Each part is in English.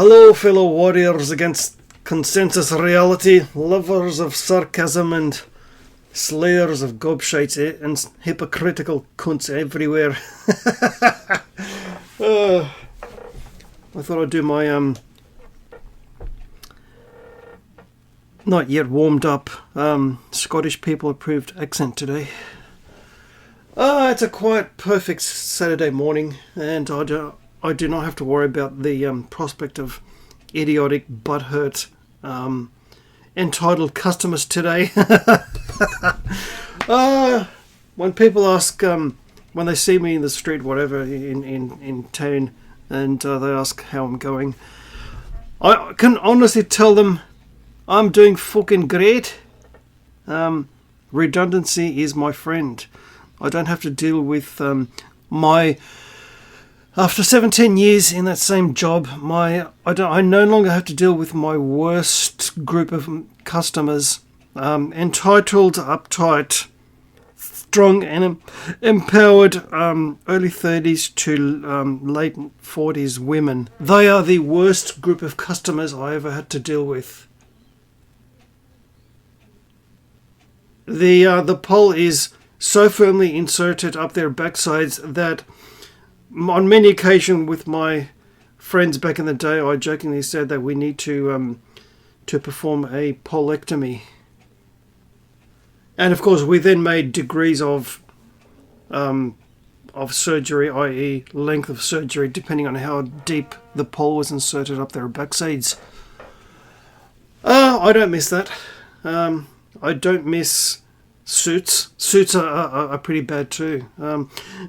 Hello, fellow warriors against consensus reality, lovers of sarcasm and slayers of gobshites and hypocritical cunts everywhere. I thought I'd do my not yet warmed up Scottish people approved accent today. It's a quiet, perfect Saturday morning, and I do not have to worry about the prospect of idiotic, butthurt, entitled customers today. When people ask, when they see me in the street, whatever, in town, and they ask how I'm going, I can honestly tell them I'm doing fucking great. Redundancy is my friend. I don't have to deal with after 17 years in that same job, I no longer have to deal with my worst group of customers, entitled, uptight, strong and empowered early 30s to late 40s women. They are the worst group of customers I ever had to deal with. The pole is so firmly inserted up their backsides that on many occasions with my friends back in the day, I jokingly said that we need to perform a polectomy. And of course, we then made degrees of surgery, i.e., length of surgery, depending on how deep the pole was inserted up their backsides. I don't miss that. I don't miss suits. Suits are pretty bad too.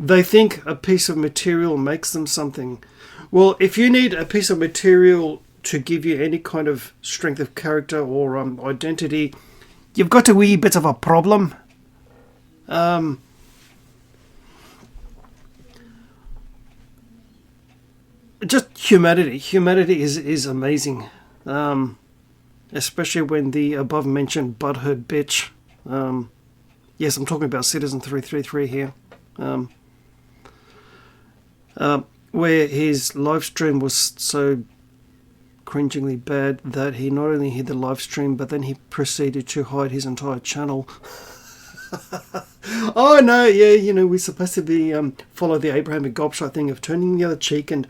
They think a piece of material makes them something. Well, if you need a piece of material to give you any kind of strength of character or identity, you've got a wee bit of a problem. Just humanity. Humanity is amazing. Especially when the above mentioned butthurt bitch, yes, I'm talking about Citizen 333 here, where his live stream was so cringingly bad that he not only hid the live stream, but then he proceeded to hide his entire channel. Oh no, yeah, we're supposed to be follow the Abrahamic gobshite thing of turning the other cheek and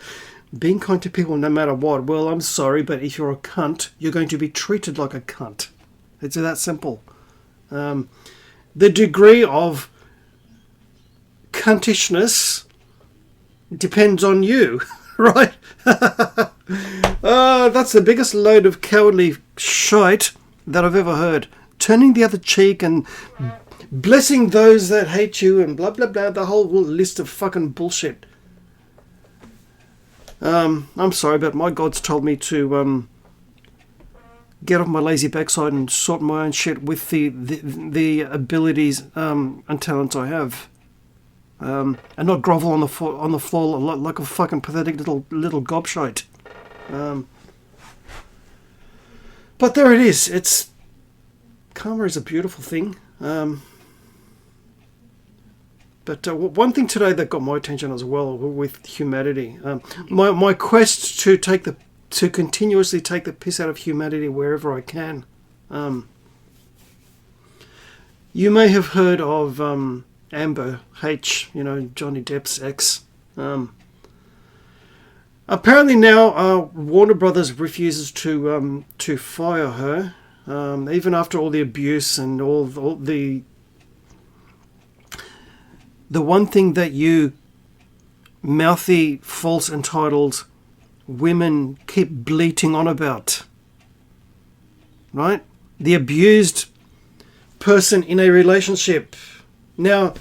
being kind to people no matter what. Well, I'm sorry, but if you're a cunt, you're going to be treated like a cunt. It's that simple. The degree of cuntishness depends on you, right? That's the biggest load of cowardly shite that I've ever heard. Turning the other cheek and blessing those that hate you and blah, blah, blah, the whole list of fucking bullshit. I'm sorry, but my God's told me to get off my lazy backside and sort my own shit with the abilities and talents I have, and not grovel on the floor like a fucking pathetic little gobshite. But there it is. Karma is a beautiful thing. But one thing today that got my attention as well with humanity, my quest to continuously take the piss out of humanity wherever I can. You may have heard of Amber H, Johnny Depp's ex. Apparently now Warner Brothers refuses to fire her, even after all the abuse and all the one thing that you mouthy, false, entitled women keep bleating on about, right? The abused person in a relationship. Now,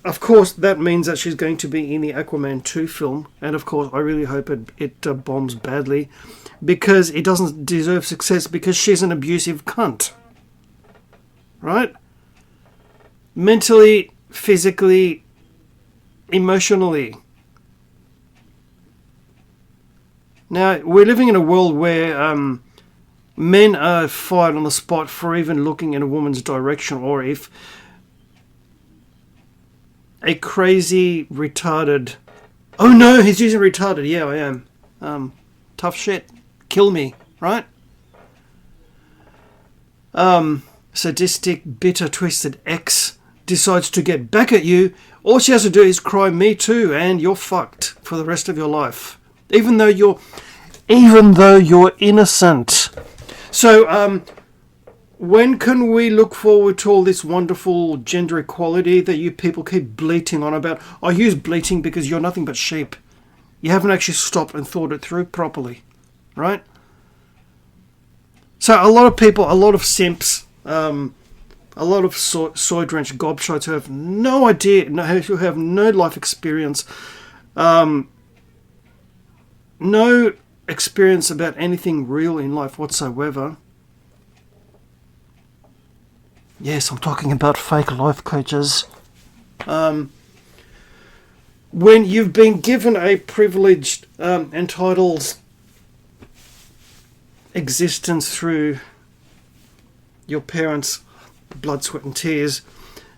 of course, that means that she's going to be in the Aquaman 2 film, and of course, I really hope it bombs badly, because it doesn't deserve success, because she's an abusive cunt, right? Mentally, physically, emotionally. Now, we're living in a world where men are fired on the spot for even looking in a woman's direction, or if a crazy, retarded... Oh no, he's using retarded. Yeah, I am. Tough shit. Kill me, right? Sadistic, bitter, twisted ex decides to get back at you. All she has to do is cry "me too," and you're fucked for the rest of your life. Even though you're innocent. So, when can we look forward to all this wonderful gender equality that you people keep bleating on about? I use bleating because you're nothing but sheep. You haven't actually stopped and thought it through properly, right? So a lot of people, a lot of simps, a lot of soy-drenched gobshites who have no idea, who have no life experience, no experience about anything real in life whatsoever. Yes, I'm talking about fake life coaches. When you've been given a privileged, entitled existence through your parents' blood, sweat and tears,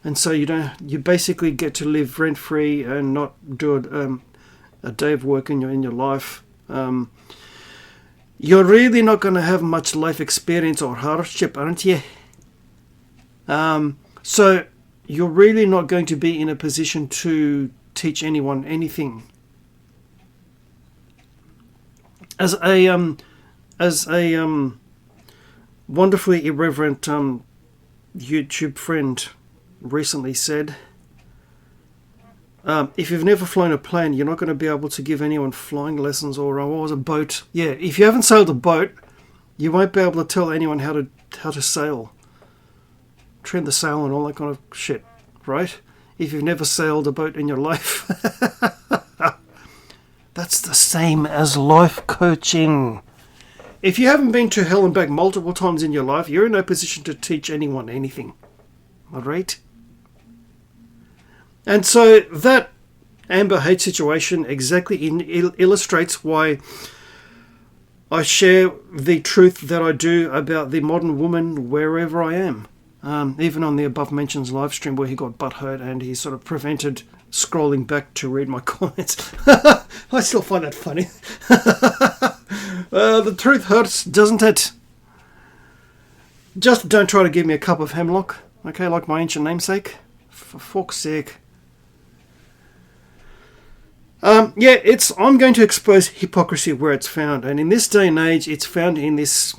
and so you basically get to live rent free and not do a day of work in your life. You're really not going to have much life experience or hardship, aren't you? So you're really not going to be in a position to teach anyone anything. As a wonderfully irreverent YouTube friend recently said, if you've never flown a plane, you're not going to be able to give anyone flying lessons or what was a boat. Yeah, if you haven't sailed a boat, you won't be able to tell anyone how to sail, trim the sail and all that kind of shit, right? If you've never sailed a boat in your life. That's the same as life coaching. If you haven't been to hell and back multiple times in your life, you're in no position to teach anyone anything. Alright? And so that Amber Hate situation exactly illustrates why I share the truth that I do about the modern woman wherever I am. Even on the above mentioned live stream where he got butthurt and he sort of prevented scrolling back to read my comments. I still find that funny. The truth hurts, doesn't it? Just don't try to give me a cup of hemlock, okay, like my ancient namesake. For fuck's sake. I'm going to expose hypocrisy where it's found, and in this day and age, it's found in this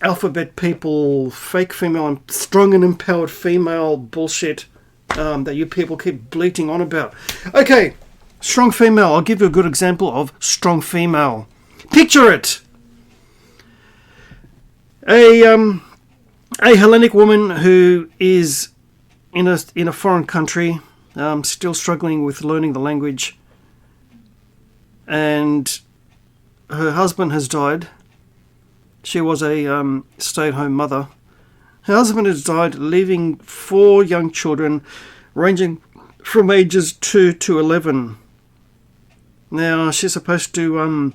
alphabet people, fake female, strong and empowered female bullshit that you people keep bleating on about. Okay, strong female. I'll give you a good example of strong female. Picture it. A Hellenic woman who is in a foreign country, still struggling with learning the language, and her husband has died. She was a stay-at-home mother. Her husband has died, leaving 4 young children ranging from ages 2 to 11. Now, she's supposed to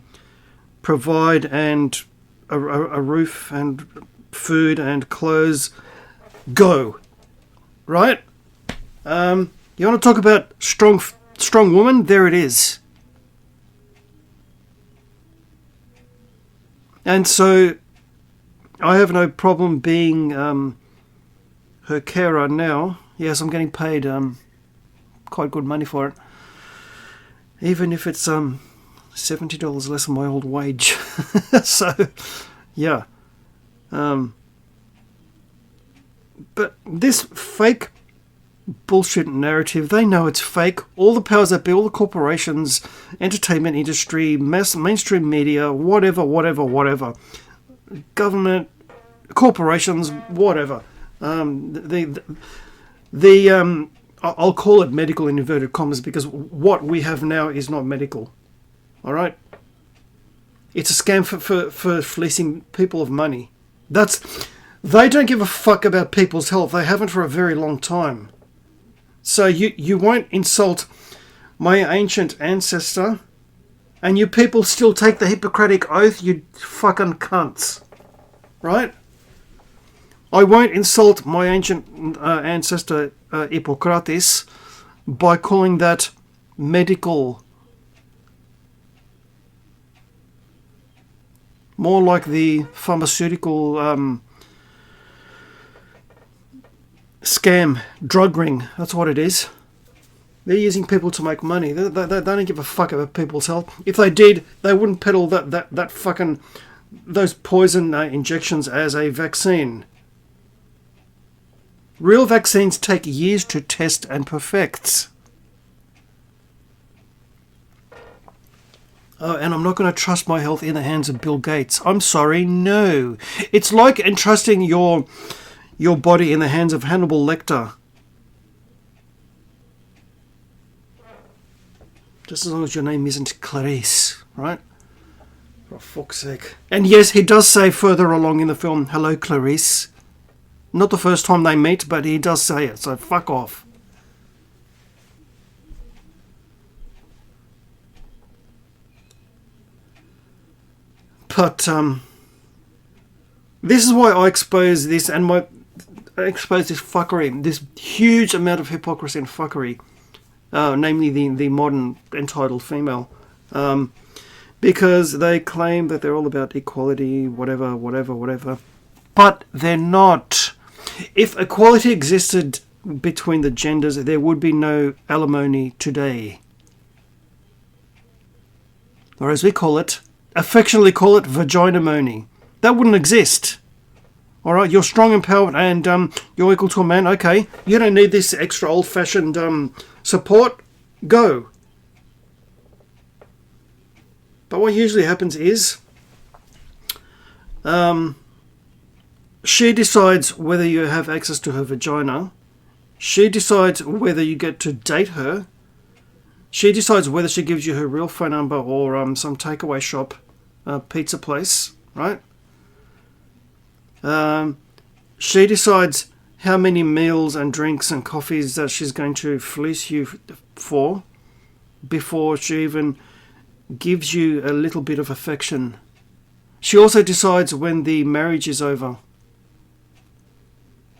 provide and a roof and food and clothes. Go. Right? You want to talk about strong woman? There it is. And so I have no problem being her carer now. Yes, I'm getting paid quite good money for it. Even if it's $70 less than my old wage. So, yeah. But this fake bullshit narrative, they know it's fake. All the powers that be, all the corporations, entertainment industry, mainstream media, whatever, government, corporations, whatever. I'll call it medical in inverted commas because what we have now is not medical. All right? It's a scam for fleecing people of money. They don't give a fuck about people's health. They haven't for a very long time. So you won't insult my ancient ancestor, and you people still take the Hippocratic Oath, you fucking cunts. Right? I won't insult my ancient ancestor Hippocrates by calling that medical. more like the pharmaceutical scam, drug ring. That's what it is. They're using people to make money. They don't give a fuck about people's health. If they did, they wouldn't peddle that fucking those poison injections as a vaccine. Real vaccines take years to test and perfect. Oh, and I'm not going to trust my health in the hands of Bill Gates. I'm sorry, no. It's like entrusting your body in the hands of Hannibal Lecter. Just as long as your name isn't Clarice, right? For fuck's sake. And yes, he does say further along in the film, "Hello, Clarice." Not the first time they meet, but he does say it, so fuck off. But this is why I expose this I expose this fuckery, this huge amount of hypocrisy and fuckery, namely the modern entitled female, because they claim that they're all about equality, whatever, but they're not. If equality existed between the genders, there would be no alimony today. Or as we affectionately call it vagina-mony. That wouldn't exist. Alright, you're strong, empowered, and you're equal to a man. Okay, you don't need this extra old-fashioned support. Go. But what usually happens is she decides whether you have access to her vagina. She decides whether you get to date her. She decides whether she gives you her real phone number or some takeaway shop, pizza place, right? She decides how many meals and drinks and coffees that she's going to fleece you for before she even gives you a little bit of affection. She also decides when the marriage is over.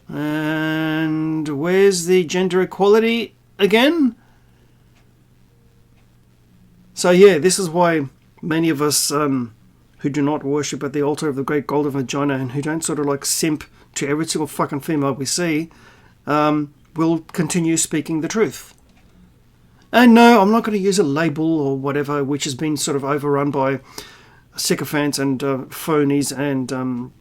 And where's the gender equality again? So yeah, this is why many of us who do not worship at the altar of the great golden vagina and who don't sort of like simp to every single fucking female we see, will continue speaking the truth. And no, I'm not going to use a label or whatever which has been sort of overrun by sycophants and phonies and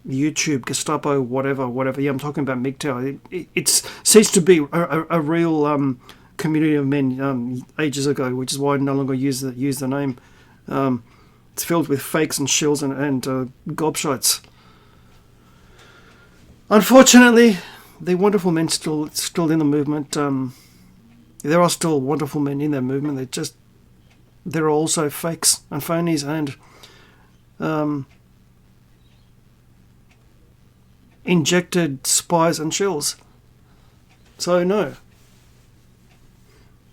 YouTube, Gestapo, whatever. Yeah, I'm talking about MGTOW. It's ceased to be a real community of men ages ago, which is why I no longer use the name. It's filled with fakes and shills and gobshites. Unfortunately, the wonderful men still in the movement. There are still wonderful men in that movement. There are also fakes and phonies and injected spies and shills. So no.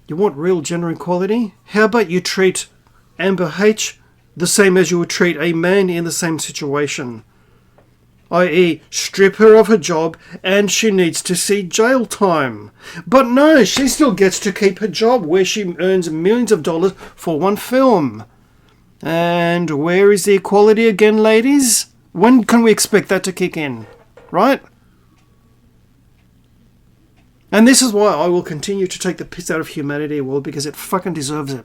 You want real gender equality? How about you treat Amber H the same as you would treat a man in the same situation? I.e., strip her of her job and she needs to see jail time. But no, she still gets to keep her job where she earns millions of dollars for one film. And where is the equality again, ladies? When can we expect that to kick in? Right? And this is why I will continue to take the piss out of humanity, well, because it fucking deserves it.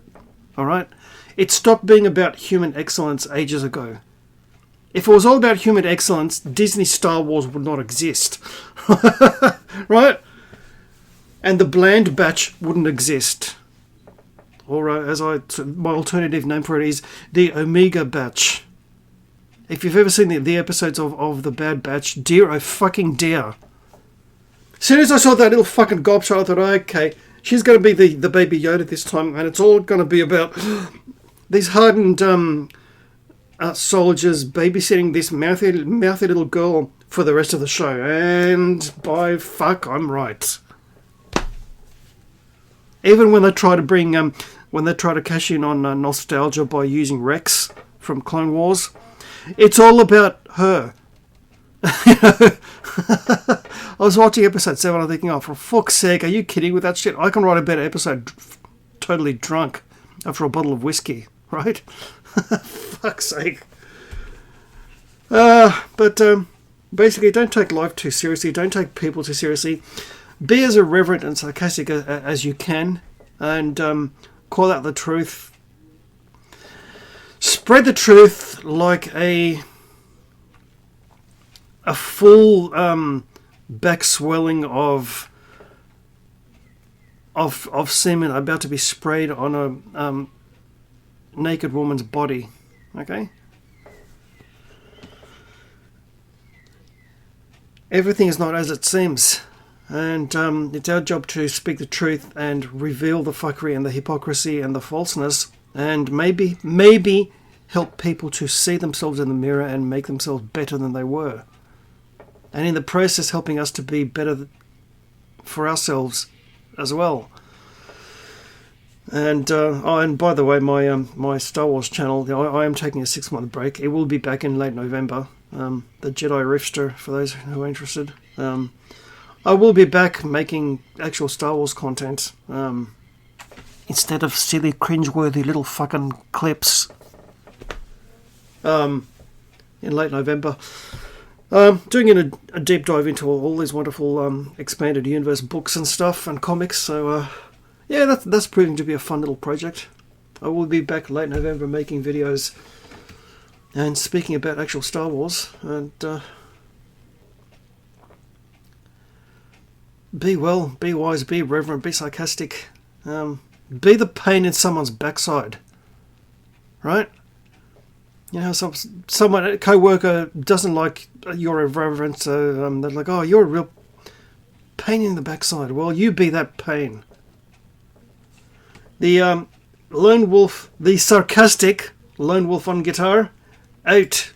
Alright? It stopped being about human excellence ages ago. If it was all about human excellence, Disney Star Wars would not exist. Right? And the bland batch wouldn't exist. Or my alternative name for it is the Omega batch. If you've ever seen the episodes of The Bad Batch, dear, oh fucking dear. As soon as I saw that little fucking gobshite, I thought, okay, she's going to be the Baby Yoda this time, and it's all going to be about these hardened soldiers babysitting this mouthy little girl for the rest of the show. And by fuck, I'm right. Even when they try to cash in on nostalgia by using Rex from Clone Wars, it's all about her. I was watching episode 7, I'm thinking, oh, for fuck's sake, are you kidding with that shit? I can write a better episode totally drunk after a bottle of whiskey. right? Fuck's sake. But basically, don't take life too seriously. Don't take people too seriously. Be as irreverent and sarcastic as you can, and call out the truth. Spread the truth like a full back swelling of semen about to be sprayed on a naked woman's body. Okay? Everything is not as it seems. And it's our job to speak the truth and reveal the fuckery and the hypocrisy and the falseness, and maybe help people to see themselves in the mirror and make themselves better than they were. And in the process, helping us to be better for ourselves as well. And and by the way, my Star Wars channel, I am taking a 6-month break. It will be back in late November. The Jedi Rifster, for those who are interested. I will be back making actual Star Wars content instead of silly, cringeworthy little fucking clips. In late November. Doing a deep dive into all these wonderful expanded universe books and stuff and comics. So yeah, that's proving to be a fun little project. I will be back late November making videos and speaking about actual Star Wars. And be well, be wise, be reverent, be sarcastic. Be the pain in someone's backside. Right? You know, someone, a co-worker doesn't like your irreverence, so they're like, oh, you're a real pain in the backside. Well, you be that pain. The lone wolf, the sarcastic lone wolf on guitar, out.